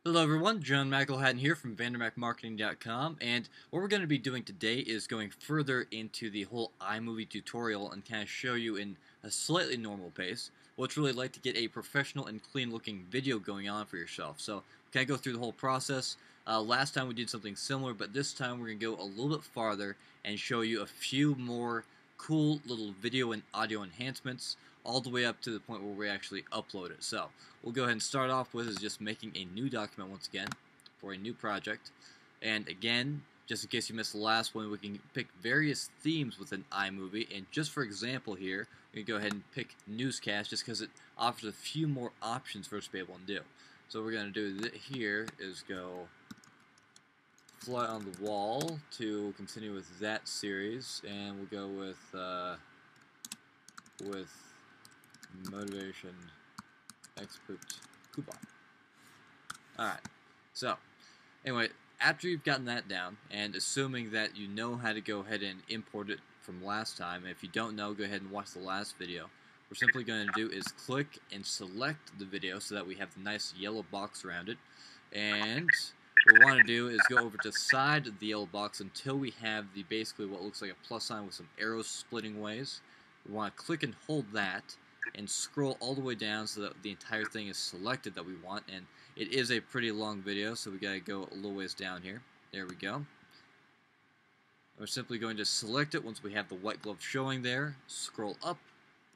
Hello everyone, John McElhatton here from VanderMacMarketing.com, and what we're going to be doing today is going further into the whole iMovie tutorial and kind of show you in a slightly normal pace what it's really like to get a professional and clean looking video going on for yourself. So kind of go through the whole process. Last time we did something similar, but this time we're going to go a little bit farther and show you a few more cool little video and audio enhancements all the way up to the point where we actually upload it. So we'll go ahead and start off with is just making a new document once again for a new project. And again, just in case you missed the last one, we can pick various themes within iMovie. And just for example here, we can go ahead and pick newscast just because it offers a few more options for us to be able to do. So what we're going to do here is go fly on the wall to continue with that series, and we'll go with motivation expert coupon. Alright, so anyway, after you've gotten that down, and assuming that you know how to go ahead and import it from last time, and if you don't know, go ahead and watch the last video. What we're simply going to do is click and select the video so that we have the nice yellow box around it, and what we want to do is go over to the side of the yellow box until we have the basically what looks like a plus sign with some arrows splitting ways. We want to click and hold that and scroll all the way down so that the entire thing is selected that we want. And it is a pretty long video, so we got to go a little ways down here. There we go. We're simply going to select it once we have the white glove showing there. Scroll up.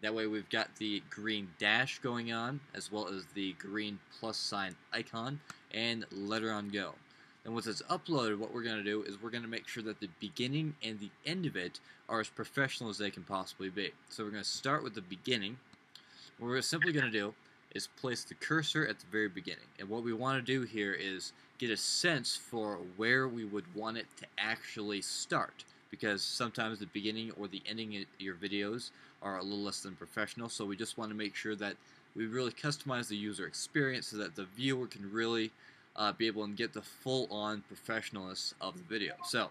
That way we've got the green dash going on, as well as the green plus sign icon, and let her on go. And once it's uploaded, what we're going to do is we're going to make sure that the beginning and the end of it are as professional as they can possibly be. So we're going to start with the beginning. What we're simply going to do is place the cursor at the very beginning. And what we want to do here is get a sense for where we would want it to actually start. Because sometimes the beginning or the ending of your videos are a little less than professional, so we just want to make sure that we really customize the user experience so that the viewer can really be able to get the full-on professionalness of the video. So,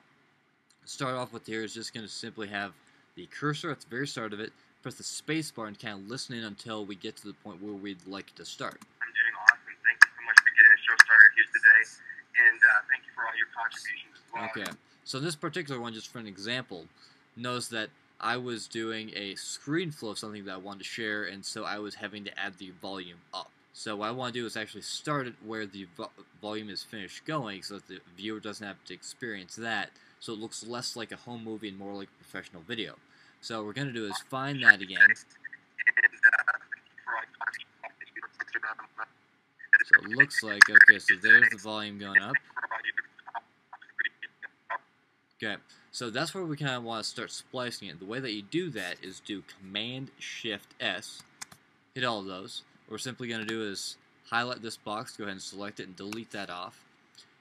start off with here is just going to simply have the cursor at the very start of it, press the space bar and kind of listen in until we get to the point where we'd like it to start. I'm doing awesome. Thank you so much for getting the show started here today, and thank you for all your contributions as well. Okay, so this particular one, just for an example, knows that I was doing a screen flow of something that I wanted to share, and so I was having to add the volume up. So what I want to do is actually start it where the volume is finished going so that the viewer doesn't have to experience that, so it looks less like a home movie and more like a professional video. So what we're going to do is find that again. So it looks like, okay, so there's the volume going up. Okay, so that's where we kind of want to start splicing it. The way that you do that is do Command-Shift-S, hit all of those. What we're simply going to do is highlight this box, go ahead and select it and delete that off.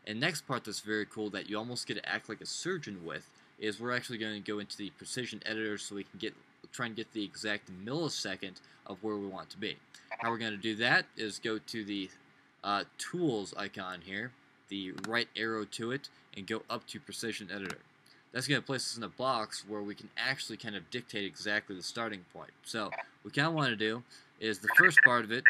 And next part that's very cool that you almost get to act like a surgeon with is we're actually going to go into the precision editor so we can try and get the exact millisecond of where we want to be. How we're going to do that is go to the tools icon here, the right arrow to it, and go up to precision editor. That's going to place us in a box where we can actually kind of dictate exactly the starting point. So what we kind of want to do is the first part of it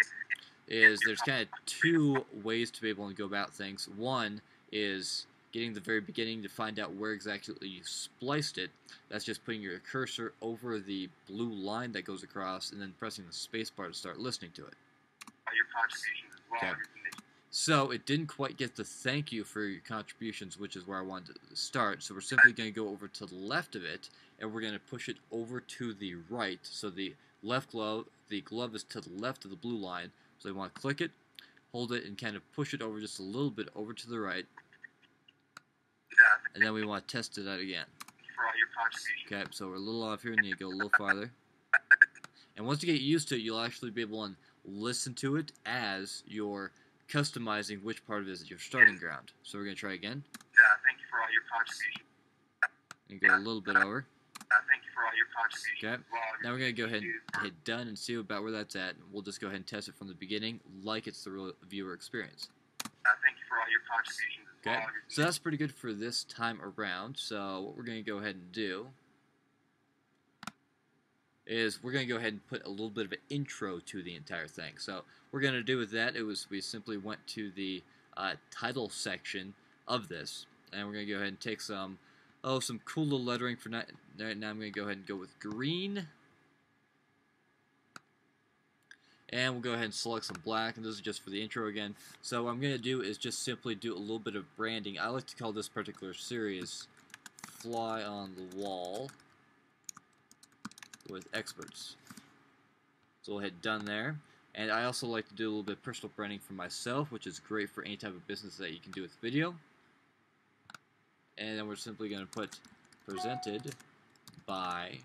is there's kind of two ways to be able to go about things. One is getting the very beginning to find out where exactly you spliced it. That's just putting your cursor over the blue line that goes across and then pressing the space bar to start listening to it. Your contributions as well. Okay. So it didn't quite get the thank you for your contributions, which is where I wanted to start. So we're simply going to go over to the left of it, and we're going to push it over to the right. So the glove is to the left of the blue line. So we want to click it, hold it, and kind of push it over just a little bit over to the right. And then we want to test it out again. Okay, so we're a little off here, and you go a little farther. And once you get used to it, you'll actually be able to listen to it as you're customizing which part of it is your starting ground. So we're going to try again. Thank you for all your contributions. And go a little bit over. Thank you for all your contributions. Okay. Now we're going to go ahead and hit done and see about where that's at. We'll just go ahead and test it from the beginning like it's the real viewer experience. Thank you for all your contributions. Okay. So that's pretty good for this time around. So what we're going to go ahead and do is we're going to go ahead and put a little bit of an intro to the entire thing. So what we're going to do with that, we simply went to the title section of this. And we're going to go ahead and take some cool little lettering for now. Right now I'm going to go ahead and go with green. And we'll go ahead and select some black, and this is just for the intro again. So what I'm going to do is just simply do a little bit of branding. I like to call this particular series Fly on the Wall with Experts. So we'll hit done there. And I also like to do a little bit of personal branding for myself, which is great for any type of business that you can do with video. And then we're simply going to put presented by...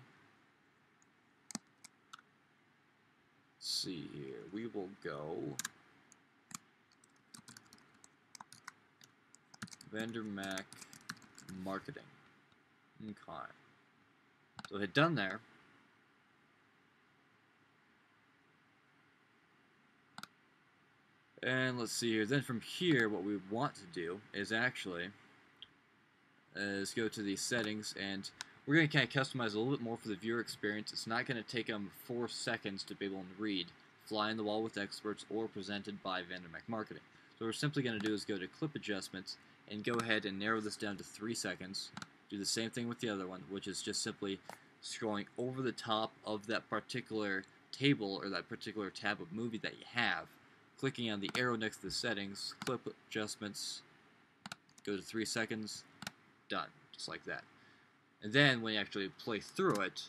see here, we will go VanderMac Marketing. Okay. So hit done there. And let's see here. Then from here, what we want to do is actually go to the settings, and we're going to kind of customize a little bit more for the viewer experience. It's not going to take them 4 seconds to be able to read Fly on the Wall with Experts or presented by VanderMac Marketing. So what we're simply going to do is go to Clip Adjustments and go ahead and narrow this down to 3 seconds. Do the same thing with the other one, which is just simply scrolling over the top of that particular table or that particular tab of movie that you have, clicking on the arrow next to the settings, Clip Adjustments, go to 3 seconds, done, just like that. And then when you actually play through it,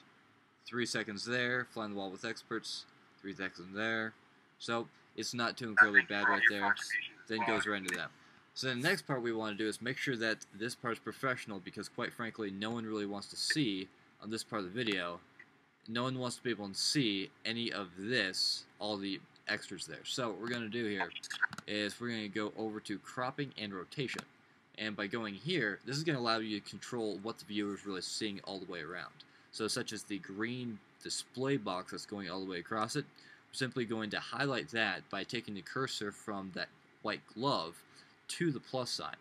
3 seconds there, Fly on the Wall with Experts, 3 seconds there. So it's not too incredibly bad right there. Then goes right into that. So the next part we want to do is make sure that this part is professional, because quite frankly, no one really wants to see on this part of the video. No one wants to be able to see any of this, all the extras there. So what we're going to do here is we're going to go over to cropping and rotation. And by going here, this is going to allow you to control what the viewer is really seeing all the way around. So such as the green display box that's going all the way across it, we're simply going to highlight that by taking the cursor from that white glove to the plus sign.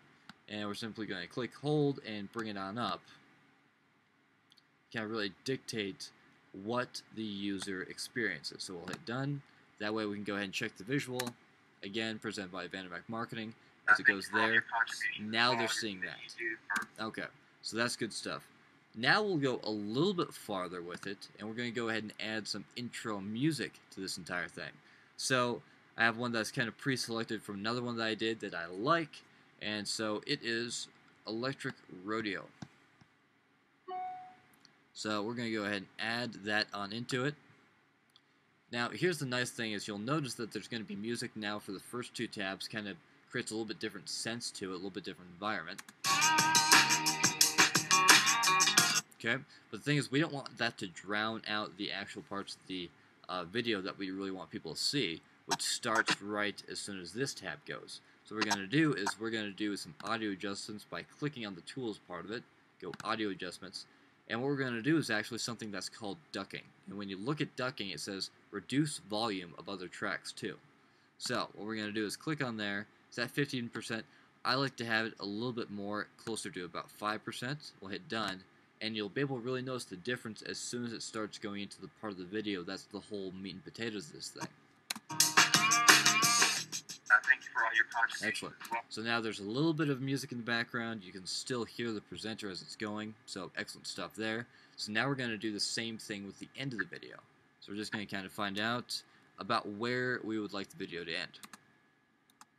And we're simply going to click, hold, and bring it on up. Kind of really dictate what the user experiences. So we'll hit done. That way we can go ahead and check the visual. Again, presented by VanderMac Marketing. As it goes there, now they're seeing that. Okay, so that's good stuff. Now we'll go a little bit farther with it, and we're going to go ahead and add some intro music to this entire thing. So I have one that's kind of pre-selected from another one that I did that I like, and so it is Electric Rodeo. So we're going to go ahead and add that on into it. Now here's the nice thing is you'll notice that there's going to be music now for the first 2 tabs, kind of creates a little bit different sense to it, a little bit different environment. Okay, but the thing is we don't want that to drown out the actual parts of the video that we really want people to see, which starts right as soon as this tab goes. So what we're going to do is we're going to do some audio adjustments by clicking on the tools part of it, go audio adjustments, and what we're going to do is actually something that's called ducking. And when you look at ducking, it says reduce volume of other tracks too. So what we're going to do is click on there. It's at 15%. I like to have it a little bit more, closer to about 5%. We'll hit done, and you'll be able to really notice the difference as soon as it starts going into the part of the video that's the whole meat and potatoes of this thing. Thank you for all your contributions. Excellent. So now there's a little bit of music in the background. You can still hear the presenter as it's going, so excellent stuff there. So now we're going to do the same thing with the end of the video. So we're just going to kind of find out about where we would like the video to end.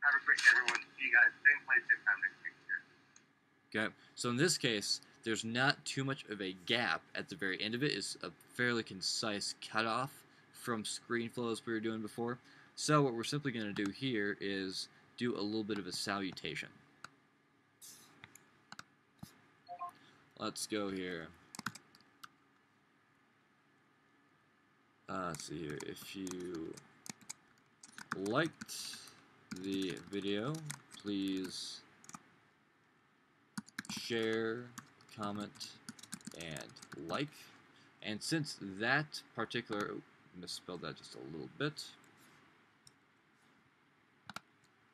Have a great day, everyone. See you guys same place, same time next week. Okay, so in this case, there's not too much of a gap at the very end of it. It's a fairly concise cutoff from screen flows we were doing before. So what we're simply going to do here is do a little bit of a salutation. Let's go here. Let's see here. If you liked the video, please share, comment, and like. And since that particular, misspelled that just a little bit.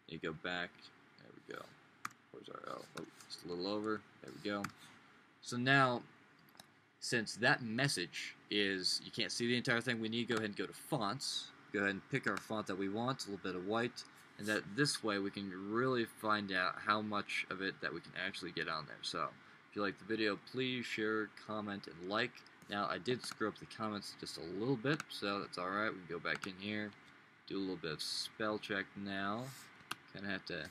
You go back. There we go. Where's our L? Oh, just a little over. There we go. So now, since that message is, you can't see the entire thing, we need to go ahead and go to fonts. Go ahead and pick our font that we want, a little bit of white, and that this way we can really find out how much of it that we can actually get on there. So if you like the video, please share, comment, and like. Now I did screw up the comments just a little bit, so that's alright. We can go back in here, do a little bit of spell check now. Kinda have to...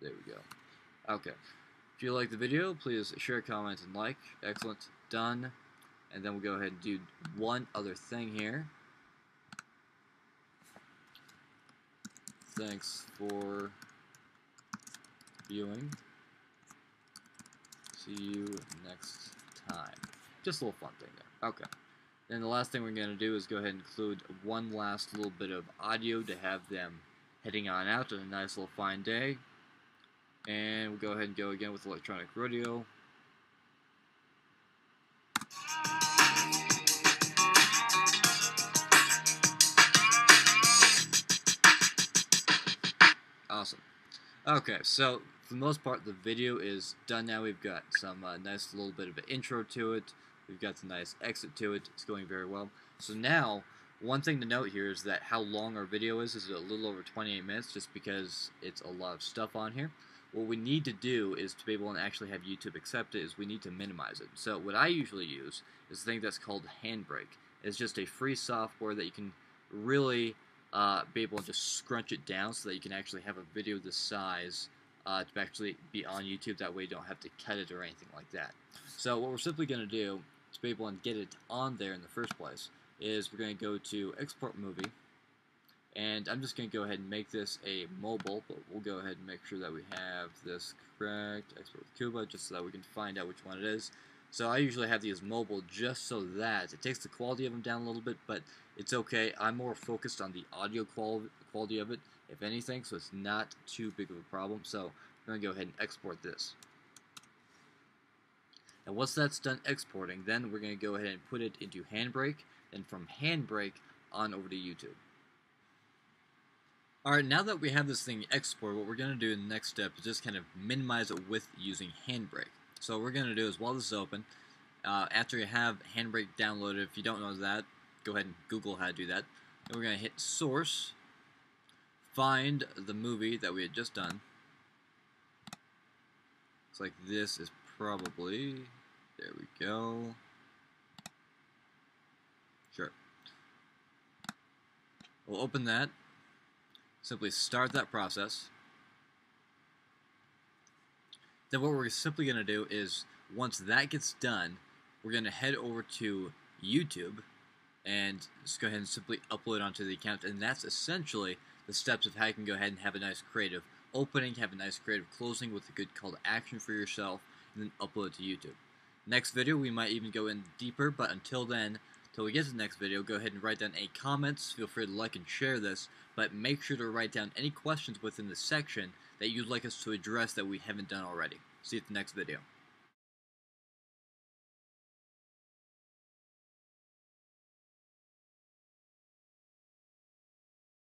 There we go. Okay. If you like the video, please share, comment, and like. Excellent. Done. And then we'll go ahead and do one other thing here. Thanks for viewing. See you next time. Just a little fun thing there. Okay. Then the last thing we're going to do is go ahead and include one last little bit of audio to have them heading on out on a nice little fine day. And we'll go ahead and go again with electronic rodeo. Awesome. Okay, so for the most part, the video is done now. We've got some nice little bit of an intro to it. We've got some nice exit to it. It's going very well. So now, one thing to note here is that how long our video is a little over 28 minutes, just because it's a lot of stuff on here. What we need to do is to be able to actually have YouTube accept it is we need to minimize it. So what I usually use is a thing that's called Handbrake. It's just a free software that you can really be able to just scrunch it down so that you can actually have a video this size to actually be on YouTube. That way you don't have to cut it or anything like that. So what we're simply going to do to be able to get it on there in the first place is we're going to go to Export Movie. And I'm just going to go ahead and make this a mobile, but we'll go ahead and make sure that we have this correct. Export with Cuba, just so that we can find out which one it is. So I usually have these mobile just so that it takes the quality of them down a little bit, but it's okay. I'm more focused on the audio quality of it, if anything, so it's not too big of a problem. So we're going to go ahead and export this. And once that's done exporting, then we're going to go ahead and put it into Handbrake, and from Handbrake on over to YouTube. Alright, now that we have this thing exported, what we're going to do in the next step is just kind of minimize it with using Handbrake. So what we're going to do is, while this is open, after you have Handbrake downloaded, if you don't know that, go ahead and Google how to do that. And we're going to hit Source, find the movie that we had just done. Looks like this is probably, there we go. Sure. We'll open that. Simply start that process. Then what we're simply going to do is, once that gets done, we're going to head over to YouTube and just go ahead and simply upload onto the account. And that's essentially the steps of how you can go ahead and have a nice creative opening, have a nice creative closing with a good call to action for yourself, and then upload it to YouTube. Next video, we might even go in deeper, but until then, till we get to the next video, go ahead and write down any comments. Feel free to like and share this, but make sure to write down any questions within the section that you'd like us to address that we haven't done already. See you at the next video.